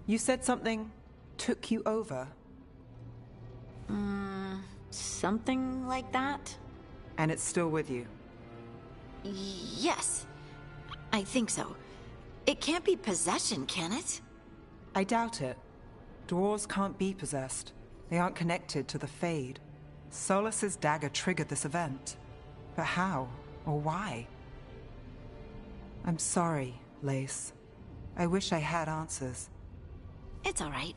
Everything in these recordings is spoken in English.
You said something took you over. Something like that? And it's still with you. Yes. I think so. It can't be possession, can it? I doubt it. Dwarves can't be possessed. They aren't connected to the Fade. Solus's dagger triggered this event. But how? Or why? I'm sorry, Lace. I wish I had answers. It's all right.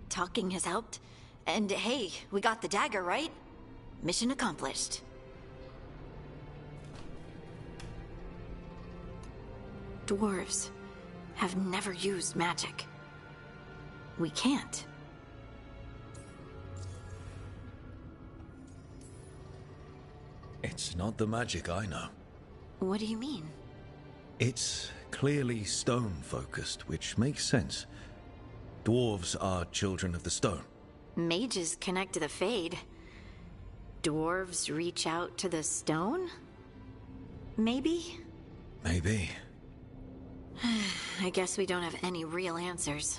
Talking has helped. And hey, we got the dagger, right? Mission accomplished. Dwarves have never used magic. We can't. It's not the magic I know. What do you mean? It's clearly stone-focused, which makes sense. Dwarves are children of the stone. Mages connect to the Fade. Dwarves reach out to the stone? Maybe? Maybe. I guess we don't have any real answers.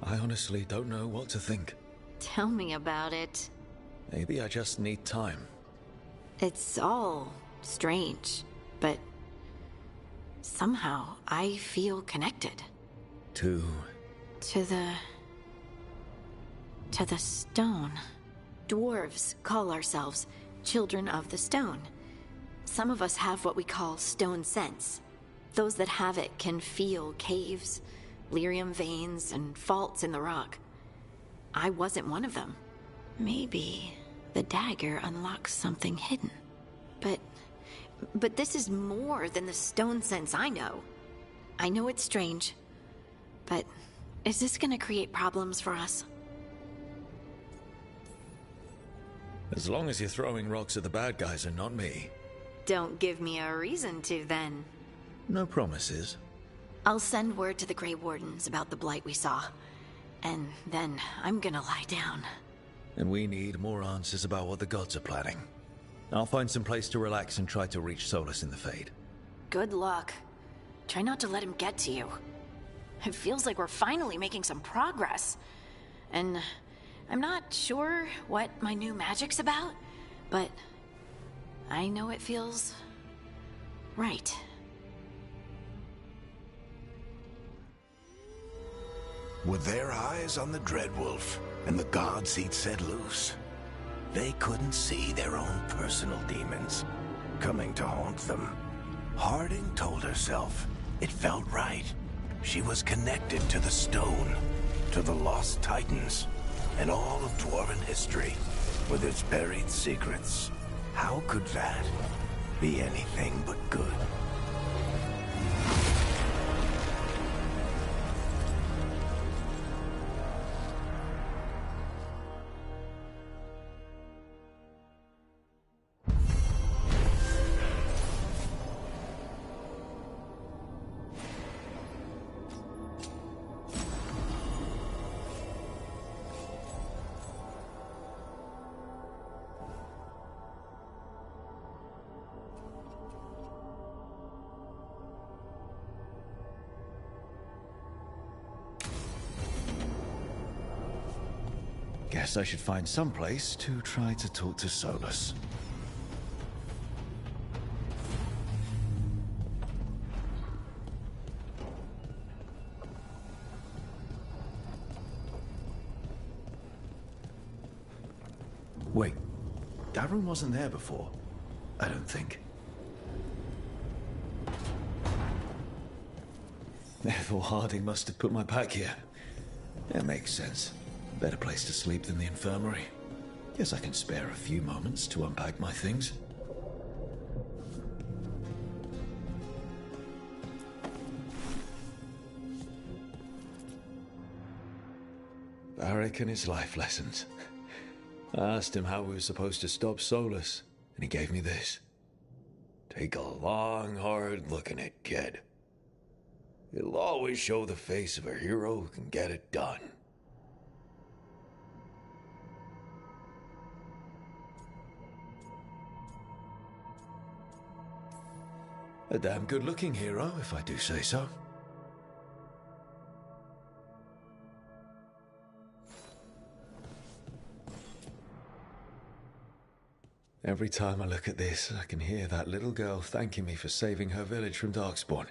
I honestly don't know what to think. Tell me about it. Maybe I just need time. It's all strange, but somehow I feel connected. To the stone. Dwarves call ourselves children of the stone. Some of us have what we call stone sense. Those that have it can feel caves, lyrium veins, and faults in the rock. I wasn't one of them. Maybe the dagger unlocks something hidden. But this is more than the stone sense I know. I know it's strange, but is this gonna create problems for us? As long as you're throwing rocks at the bad guys and not me. Don't give me a reason to, then. No promises. I'll send word to the Grey Wardens about the blight we saw. And then I'm gonna lie down. And we need more answers about what the gods are planning. I'll find some place to relax and try to reach Solus in the Fade. Good luck. Try not to let him get to you. It feels like we're finally making some progress. And I'm not sure what my new magic's about, but I know it feels right. With their eyes on the Dreadwolf and the gods he'd set loose, they couldn't see their own personal demons coming to haunt them. Harding told herself it felt right. She was connected to the stone, to the lost titans, and all of Dwarven history, with its buried secrets. How could that be anything but good? Guess I should find some place to try to talk to Solus. Wait, Darren wasn't there before. I don't think. Therefore, Harding must have put my pack here. That makes sense. Better place to sleep than the infirmary. Guess I can spare a few moments to unpack my things. Barrick and his life lessons. I asked him how we were supposed to stop Solus, and he gave me this. Take a long, hard look at it, kid. It'll always show the face of a hero who can get it done. A damn good-looking hero, if I do say so. Every time I look at this, I can hear that little girl thanking me for saving her village from Darkspawn.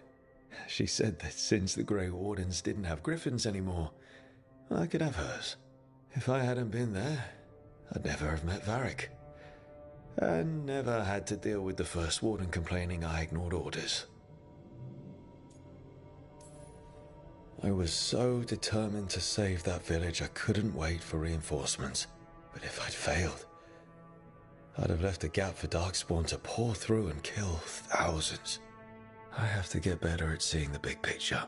She said that since the Grey Wardens didn't have griffins anymore, I could have hers. If I hadn't been there, I'd never have met Varric. And never had to deal with the First Warden complaining I ignored orders. I was so determined to save that village I couldn't wait for reinforcements. But if I'd failed, I'd have left a gap for Darkspawn to pour through and kill thousands. I have to get better at seeing the big picture.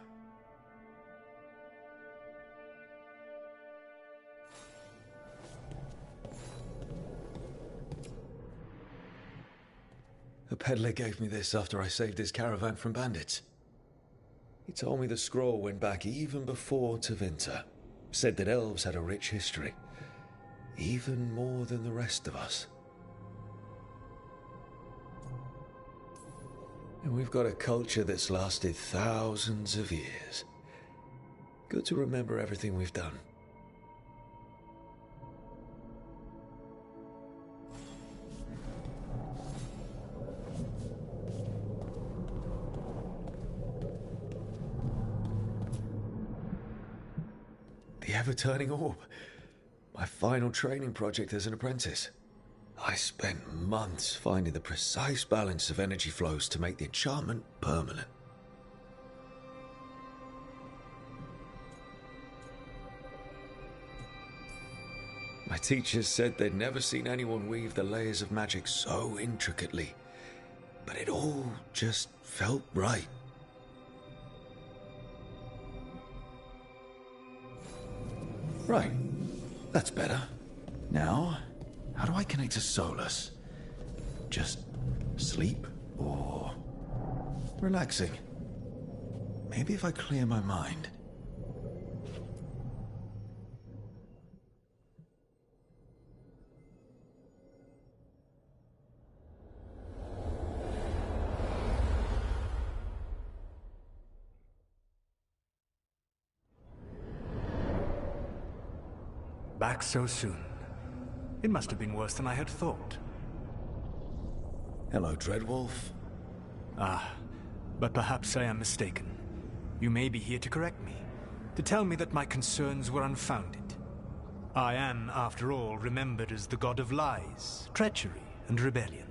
A peddler gave me this after I saved his caravan from bandits. He told me the scroll went back even before Tevinter. Said that elves had a rich history, even more than the rest of us. And we've got a culture that's lasted thousands of years. Good to remember everything we've done. The ever-turning orb. My final training project as an apprentice. I spent months finding the precise balance of energy flows to make the enchantment permanent. My teachers said they'd never seen anyone weave the layers of magic so intricately, but it all just felt right. Right, that's better. Now, how do I connect to Solus? Just sleep or relaxing? Maybe if I clear my mind. Back so soon. It must have been worse than I had thought. Hello, Dreadwolf. Ah, but perhaps I am mistaken. You may be here to correct me, to tell me that my concerns were unfounded. I am, after all, remembered as the god of lies, treachery, and rebellion.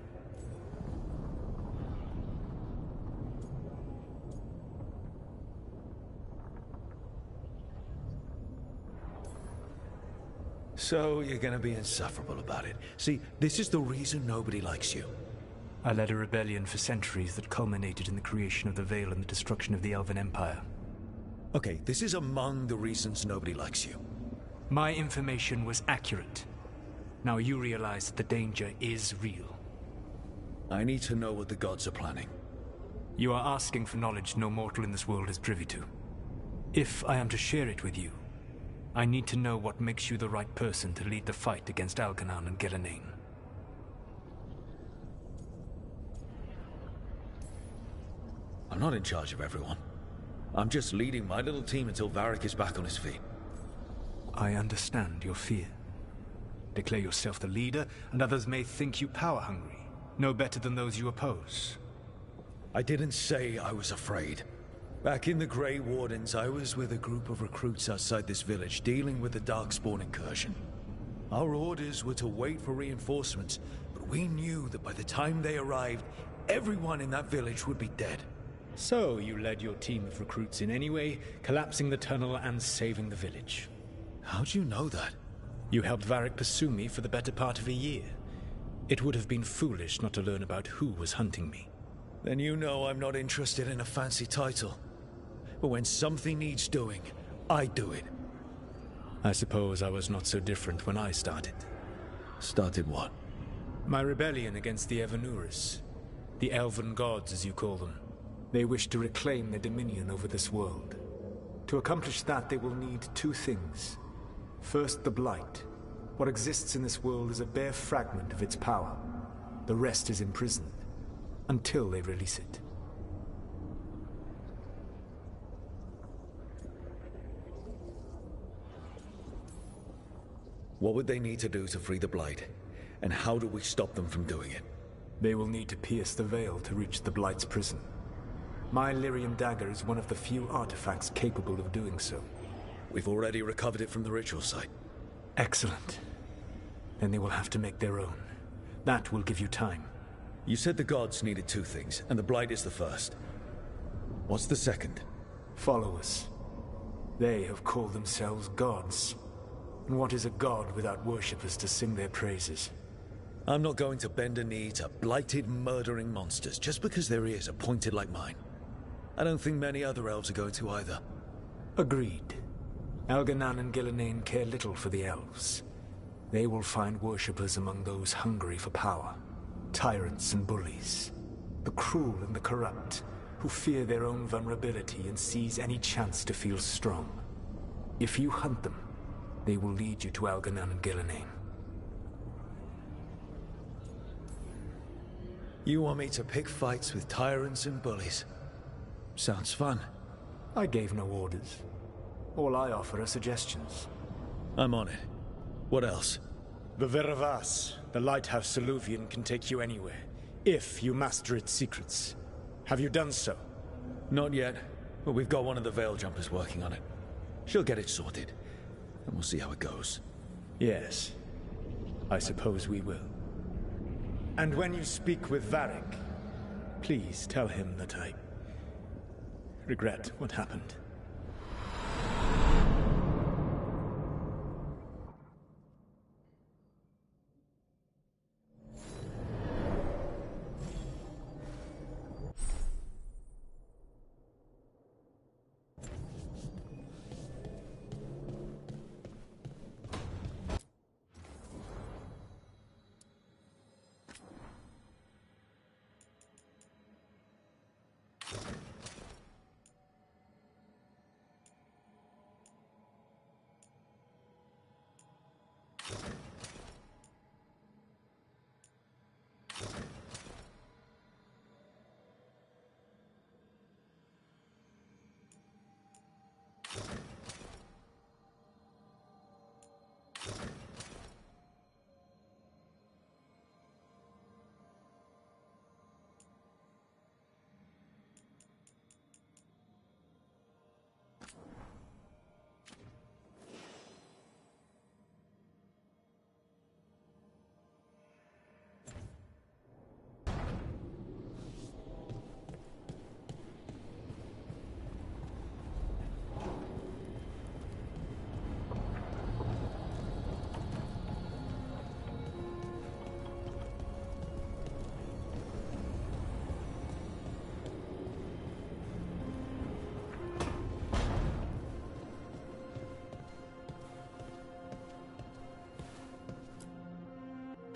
So you're gonna be insufferable about it. See, this is the reason nobody likes you. I led a rebellion for centuries that culminated in the creation of the Veil and the destruction of the Elven Empire. Okay, this is among the reasons nobody likes you. My information was accurate. Now you realize that the danger is real. I need to know what the gods are planning. You are asking for knowledge no mortal in this world is privy to. If I am to share it with you, I need to know what makes you the right person to lead the fight against Algernon and Gillenane. I'm not in charge of everyone. I'm just leading my little team until Varric is back on his feet. I understand your fear. Declare yourself the leader, and others may think you power-hungry, no better than those you oppose. I didn't say I was afraid. Back in the Grey Wardens, I was with a group of recruits outside this village dealing with the Darkspawn incursion. Our orders were to wait for reinforcements, but we knew that by the time they arrived, everyone in that village would be dead. So you led your team of recruits in any way, collapsing the tunnel and saving the village. How'd you know that? You helped Varric pursue me for the better part of a year. It would have been foolish not to learn about who was hunting me. Then you know I'm not interested in a fancy title. But when something needs doing, I do it. I suppose I was not so different when I started. Started what? My rebellion against the Evanuris. The Elven gods, as you call them. They wish to reclaim their dominion over this world. To accomplish that, they will need two things. First, the Blight. What exists in this world is a bare fragment of its power. The rest is imprisoned, until they release it. What would they need to do to free the Blight? And how do we stop them from doing it? They will need to pierce the veil to reach the Blight's prison. My Lyrium dagger is one of the few artifacts capable of doing so. We've already recovered it from the ritual site. Excellent. Then they will have to make their own. That will give you time. You said the gods needed two things, and the Blight is the first. What's the second? Followers. They have called themselves gods. And what is a god without worshippers to sing their praises? I'm not going to bend a knee to blighted, murdering monsters just because their ears are pointed like mine. I don't think many other elves are going to either. Agreed. Elganan and Gillenane care little for the elves. They will find worshippers among those hungry for power. Tyrants and bullies. The cruel and the corrupt, who fear their own vulnerability and seize any chance to feel strong. If you hunt them, they will lead you to Elganan and Gillenane. You want me to pick fights with tyrants and bullies? Sounds fun. I gave no orders. All I offer are suggestions. I'm on it. What else? The Veravas, the lighthouse Soluvian, can take you anywhere, if you master its secrets. Have you done so? Not yet, but we've got one of the Veil Jumpers working on it. She'll get it sorted, and we'll see how it goes. Yes, I suppose we will. And when you speak with Varric, please tell him that I regret what happened.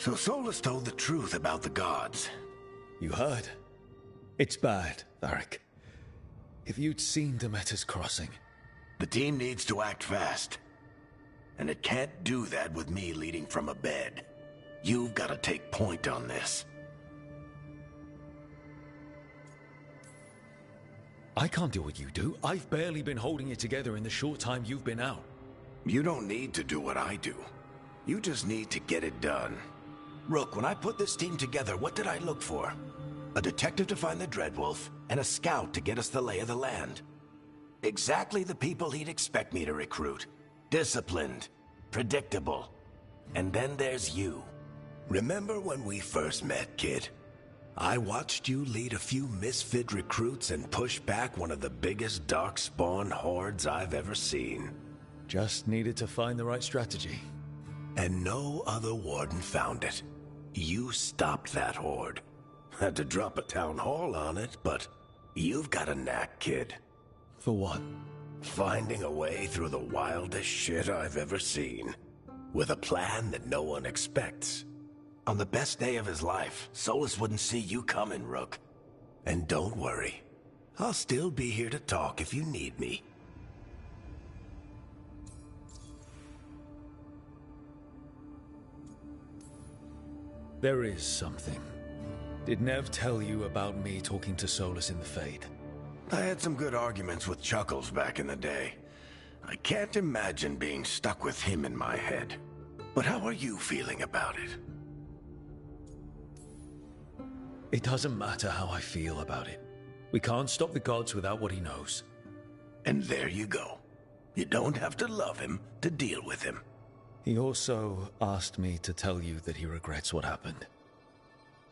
So Solus told the truth about the gods. You heard? It's bad, Varric. If you'd seen Demeter's crossing... The team needs to act fast. And it can't do that with me leading from a bed. You've got to take point on this. I can't do what you do. I've barely been holding it together in the short time you've been out. You don't need to do what I do. You just need to get it done. Rook, when I put this team together, what did I look for? A detective to find the Dreadwolf, and a scout to get us the lay of the land. Exactly the people he'd expect me to recruit. Disciplined, predictable. And then there's you. Remember when we first met, kid? I watched you lead a few misfit recruits and push back one of the biggest darkspawn hordes I've ever seen. Just needed to find the right strategy. And no other warden found it. You stopped that horde. Had to drop a town hall on it, but you've got a knack, kid. For what? Finding a way through the wildest shit I've ever seen. With a plan that no one expects. On the best day of his life, Solus wouldn't see you coming, Rook. And don't worry. I'll still be here to talk if you need me. There is something. Did Nev tell you about me talking to Solus in the Fade? I had some good arguments with Chuckles back in the day. I can't imagine being stuck with him in my head. But how are you feeling about it? It doesn't matter how I feel about it. We can't stop the gods without what he knows. And there you go. You don't have to love him to deal with him. He also asked me to tell you that he regrets what happened.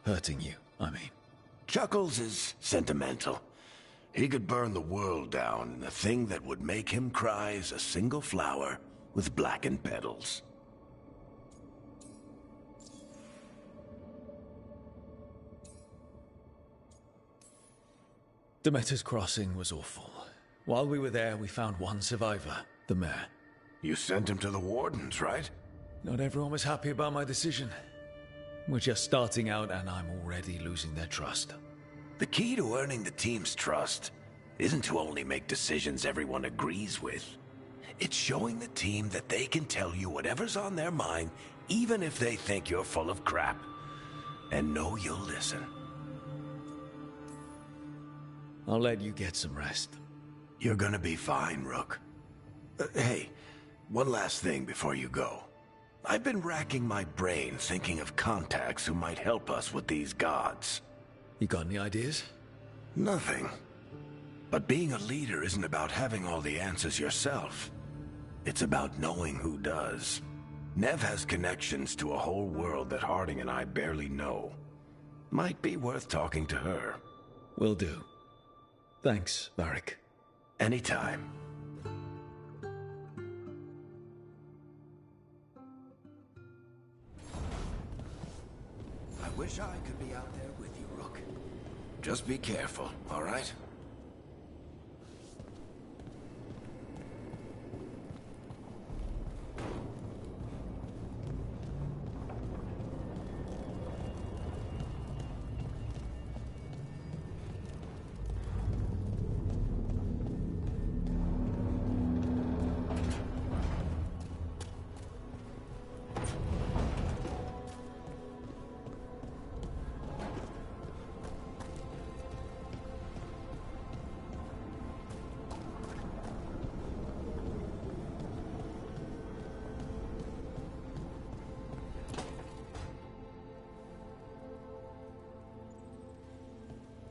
Hurting you, I mean. Chuckles is sentimental. He could burn the world down, and the thing that would make him cry is a single flower with blackened petals. Demeter's crossing was awful. While we were there, we found one survivor, the mayor. You sent him to the wardens, right? Not everyone was happy about my decision. We're just starting out and I'm already losing their trust. The key to earning the team's trust isn't to only make decisions everyone agrees with. It's showing the team that they can tell you whatever's on their mind, even if they think you're full of crap. And know you'll listen. I'll let you get some rest. You're gonna be fine, Rook. Hey, one last thing before you go. I've been racking my brain thinking of contacts who might help us with these gods. You got any ideas? Nothing. But being a leader isn't about having all the answers yourself. It's about knowing who does. Nev has connections to a whole world that Harding and I barely know. Might be worth talking to her. Will do. Thanks, Varric. Anytime. I wish I could be out there with you, Rook. Just be careful, all right?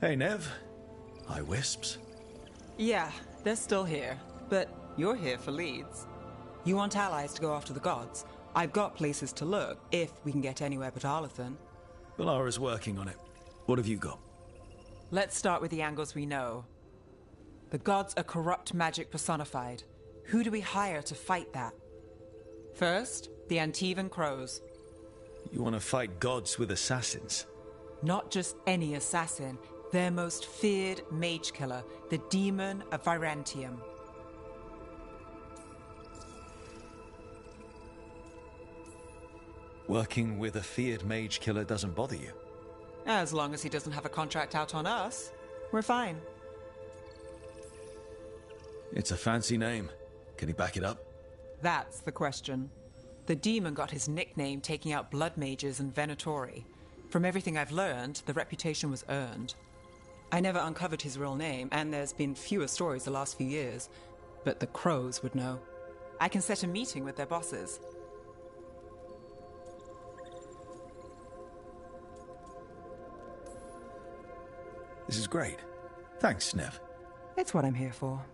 Hey, Nev. Hi, Wisps. Yeah, they're still here. But you're here for leads. You want allies to go after the gods? I've got places to look, if we can get anywhere but Arlathan. Valara's working on it. What have you got? Let's start with the angles we know. The gods are corrupt magic personified. Who do we hire to fight that? First, the Antivan Crows. You want to fight gods with assassins? Not just any assassin. Their most feared mage killer, the Demon of Virantium. Working with a feared mage killer doesn't bother you? As long as he doesn't have a contract out on us, we're fine. It's a fancy name. Can he back it up? That's the question. The demon got his nickname taking out blood mages and Venatori. From everything I've learned, the reputation was earned. I never uncovered his real name, and there's been fewer stories the last few years, but the Crows would know. I can set a meeting with their bosses. This is great. Thanks, Nev. It's what I'm here for.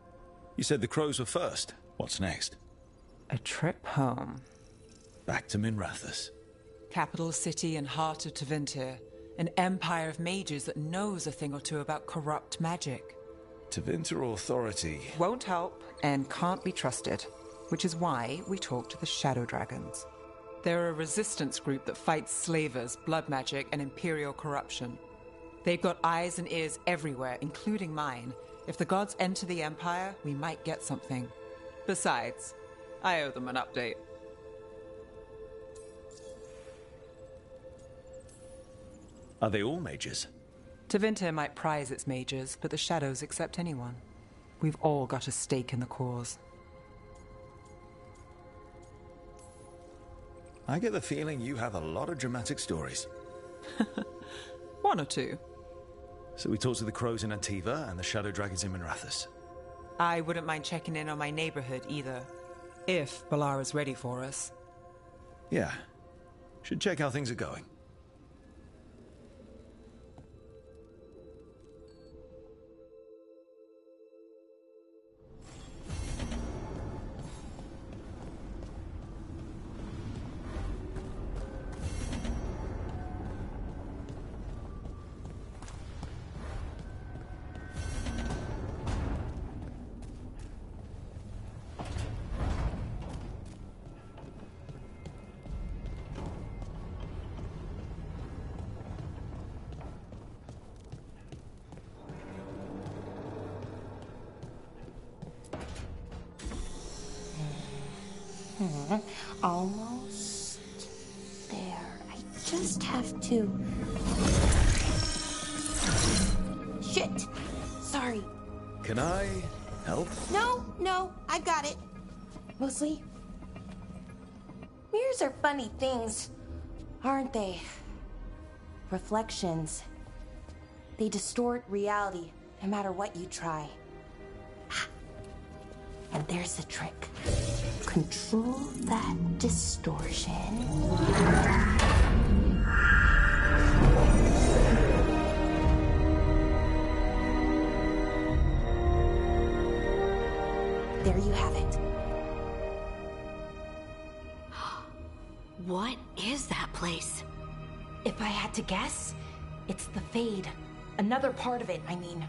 You said the Crows were first. What's next? A trip home. Back to Minrathous. Capital city and heart of Tevinter. An empire of mages that knows a thing or two about corrupt magic. Tevinter authority. Won't help and can't be trusted, which is why we talk to the Shadow Dragons. They're a resistance group that fights slavers, blood magic, and imperial corruption. They've got eyes and ears everywhere, including mine. If the gods enter the Empire, we might get something. Besides, I owe them an update. Are they all mages? Tevinter might prize its mages, but the Shadows accept anyone. We've all got a stake in the cause. I get the feeling you have a lot of dramatic stories. One or two. So we talked to the Crows in Antiva and the Shadow Dragons in Minrathous. I wouldn't mind checking in on my neighborhood either. If Balara's ready for us. Yeah. Should check how things are going. Almost there. I just have to... Shit! Sorry. Can I help? No, I got it. Mostly, mirrors are funny things, aren't they? Reflections. They distort reality, no matter what you try. And there's the trick. Control that distortion. There you have it. What is that place? If I had to guess, it's the Fade. Another part of it, I mean.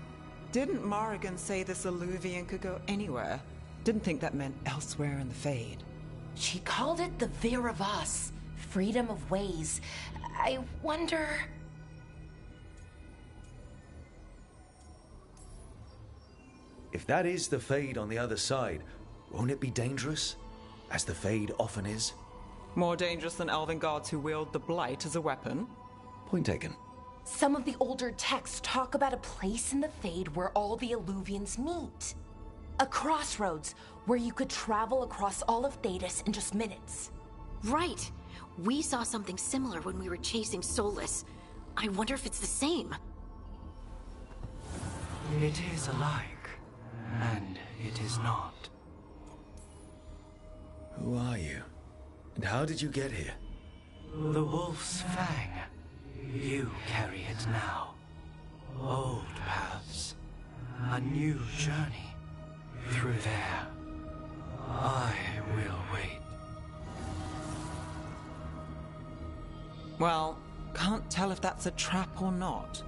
Didn't Morrigan say this Illuvian could go anywhere? Didn't think that meant elsewhere in the Fade. She called it the Vir of Us. Freedom of ways. I wonder... If that is the Fade on the other side, won't it be dangerous? As the Fade often is? More dangerous than elven gods who wield the Blight as a weapon? Point taken. Some of the older texts talk about a place in the Fade where all the Illuvians meet. A crossroads where you could travel across all of Thedas in just minutes. Right. We saw something similar when we were chasing Solus. I wonder if it's the same. It is alike, and it is not. Who are you? And how did you get here? The Wolf's Fang. You carry it now. Old paths. A new journey. Through there. I will wait. Well, can't tell if that's a trap or not.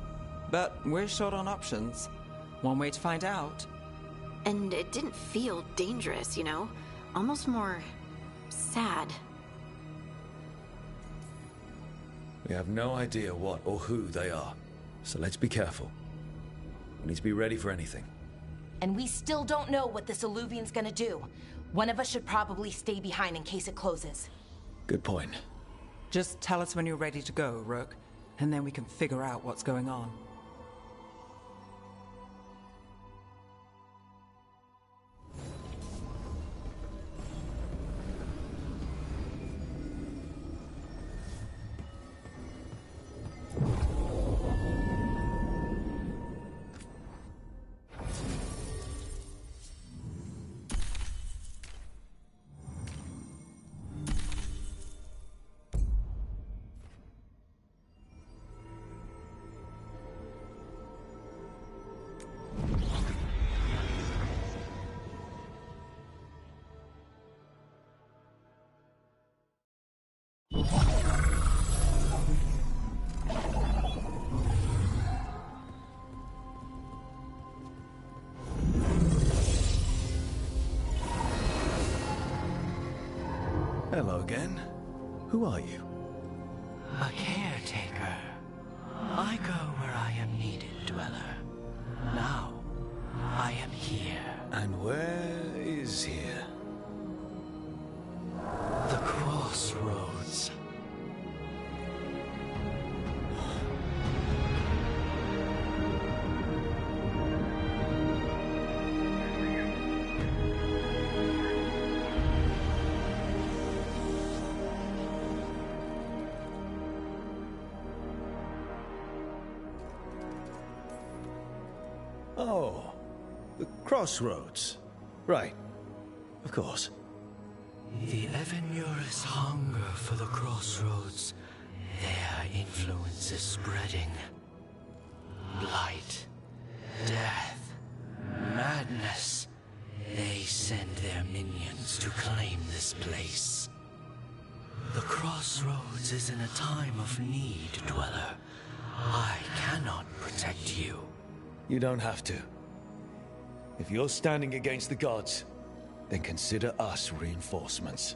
But we're short on options. One way to find out. And it didn't feel dangerous, you know? Almost more... sad. We have no idea what or who they are, so let's be careful. We need to be ready for anything. And we still don't know what this Illuvian's gonna do. One of us should probably stay behind in case it closes. Good point. Just tell us when you're ready to go, Rook, and then we can figure out what's going on. Hello again. Who are you? A caretaker. I go where I am needed, Dweller. Now, I am here. And where is here? The Crossroads. Oh, the Crossroads. Right. Of course. The Evanurus hunger for the Crossroads. Their influence is spreading. Blight, death, madness. They send their minions to claim this place. The Crossroads is in a time of need, Dweller. I cannot protect you. You don't have to. If you're standing against the gods, then consider us reinforcements.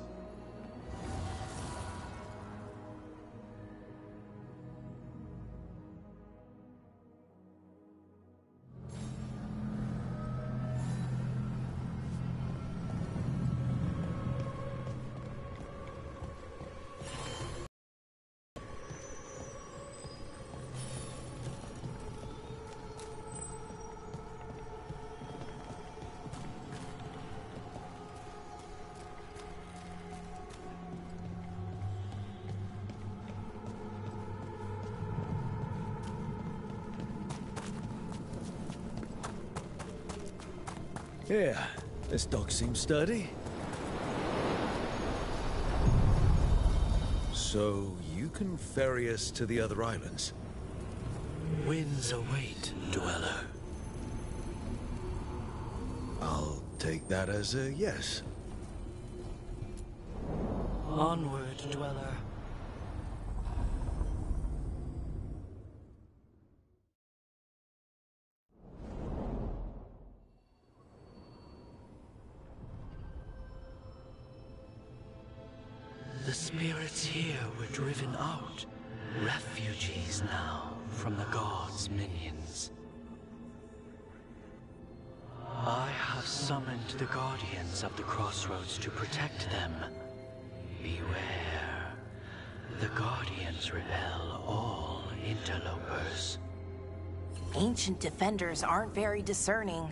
Yeah, this dock seems sturdy. So, you can ferry us to the other islands? Winds await, Dweller. I'll take that as a yes. Onward, Dweller. The spirits here were driven out. Refugees now from the gods' minions. I have summoned the guardians of the Crossroads to protect them. Beware. The guardians repel all interlopers. Ancient defenders aren't very discerning.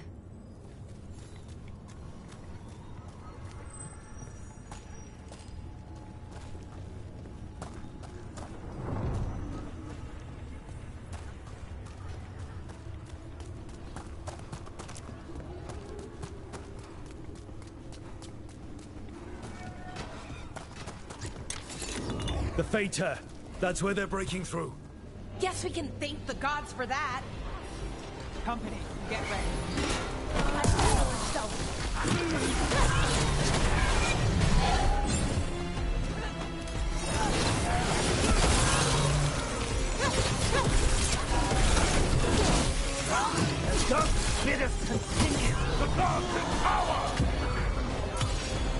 The Fater! That's where they're breaking through. Guess we can thank the gods for that. Company, get ready. As dark biddeth continue, the gods in power!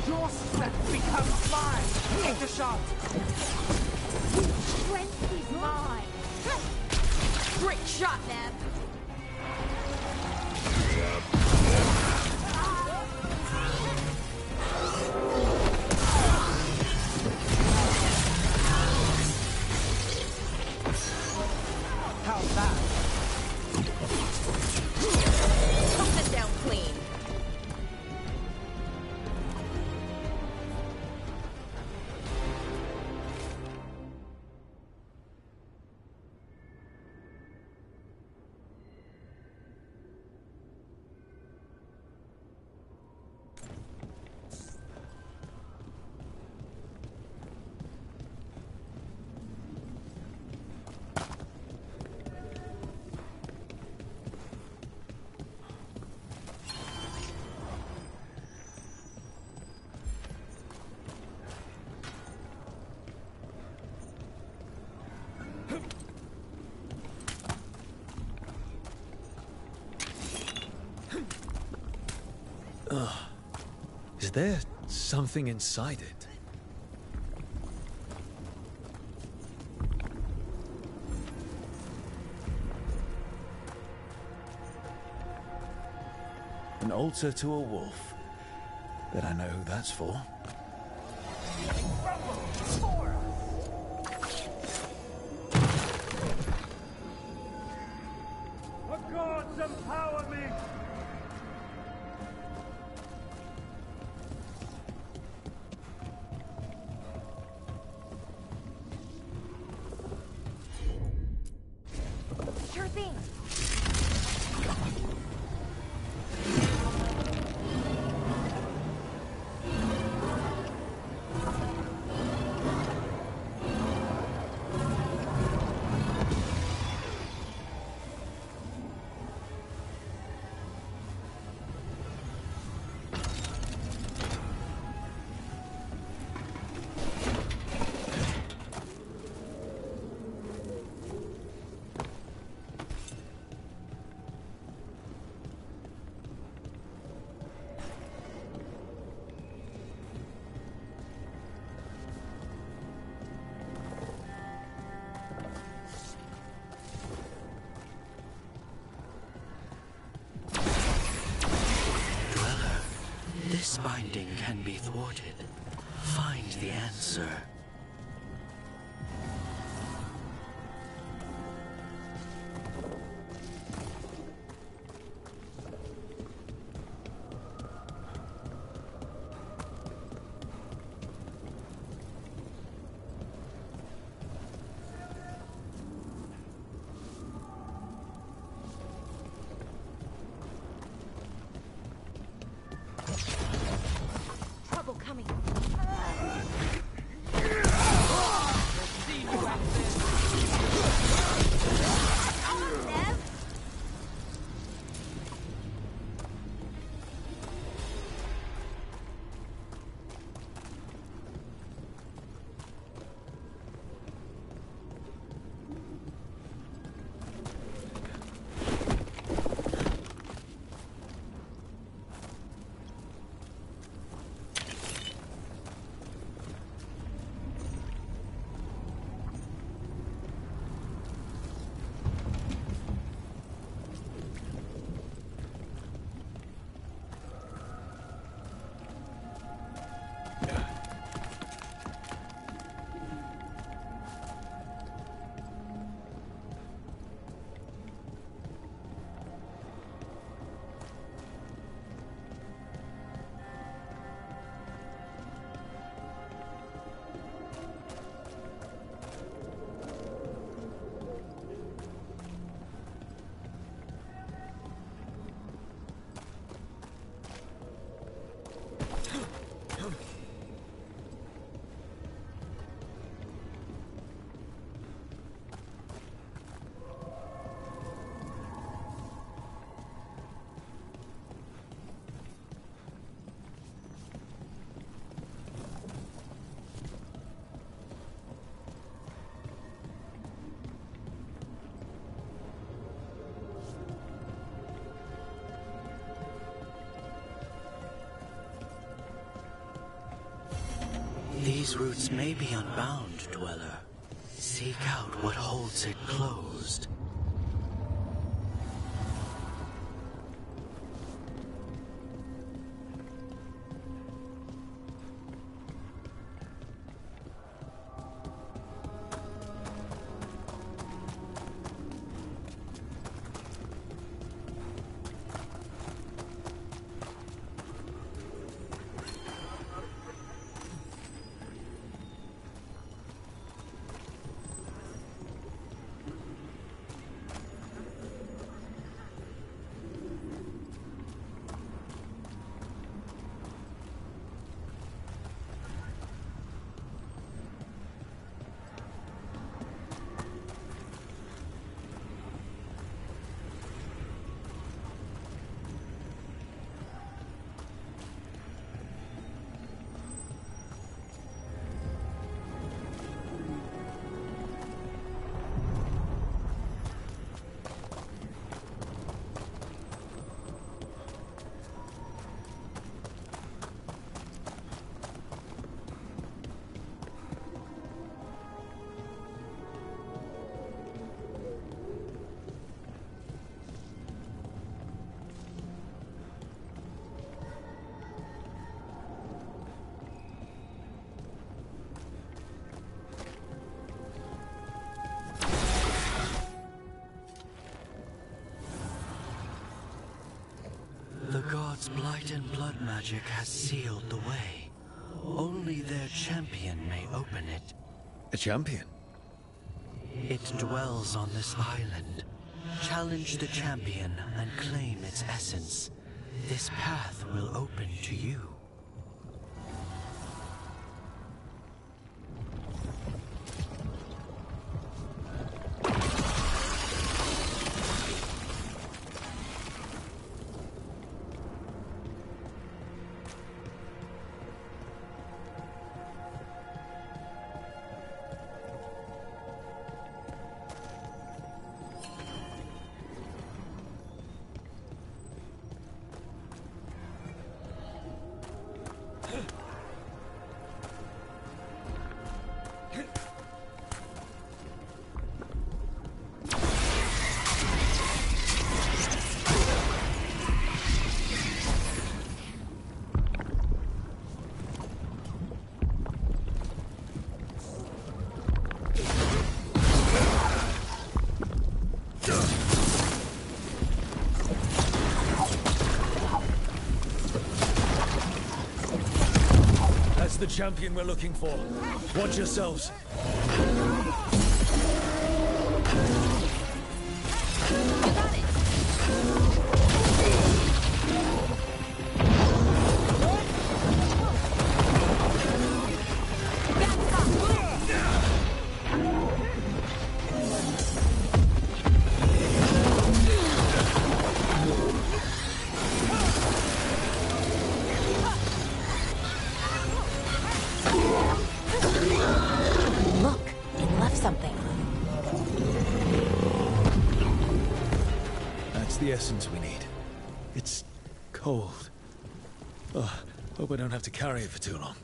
Your strength becomes mine! Take the shot! Strength is mine. Great shot, Neb. How's that? Took it down clean. Is there something inside it? An altar to a wolf. Bet I know who that's for. The gods empower me! Sure thing. this binding can be thwarted, find the answer. Trouble coming. These roots may be unbound, Dweller. Seek out what holds it closed. The gods' blight and blood magic has sealed the way. Only their champion may open it. A champion? It dwells on this island. Challenge the champion and claim its essence. This path will open to you. the champion we're looking for. Watch yourselves. You got it! Look, it left something. That's the essence we need. It's cold. Oh, hope I don't have to carry it for too long.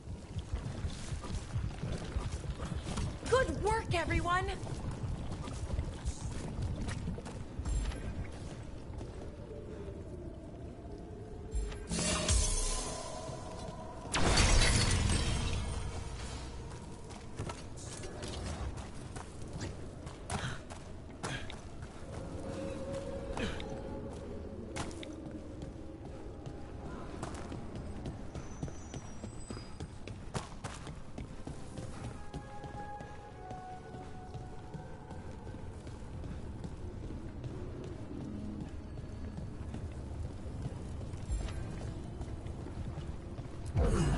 Good work, everyone!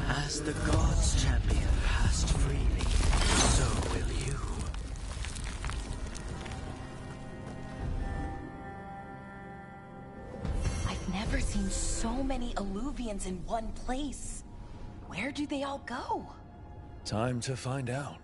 As the gods' champion passed freely, so will you. I've never seen so many Illuvians in one place. Where do they all go? Time to find out.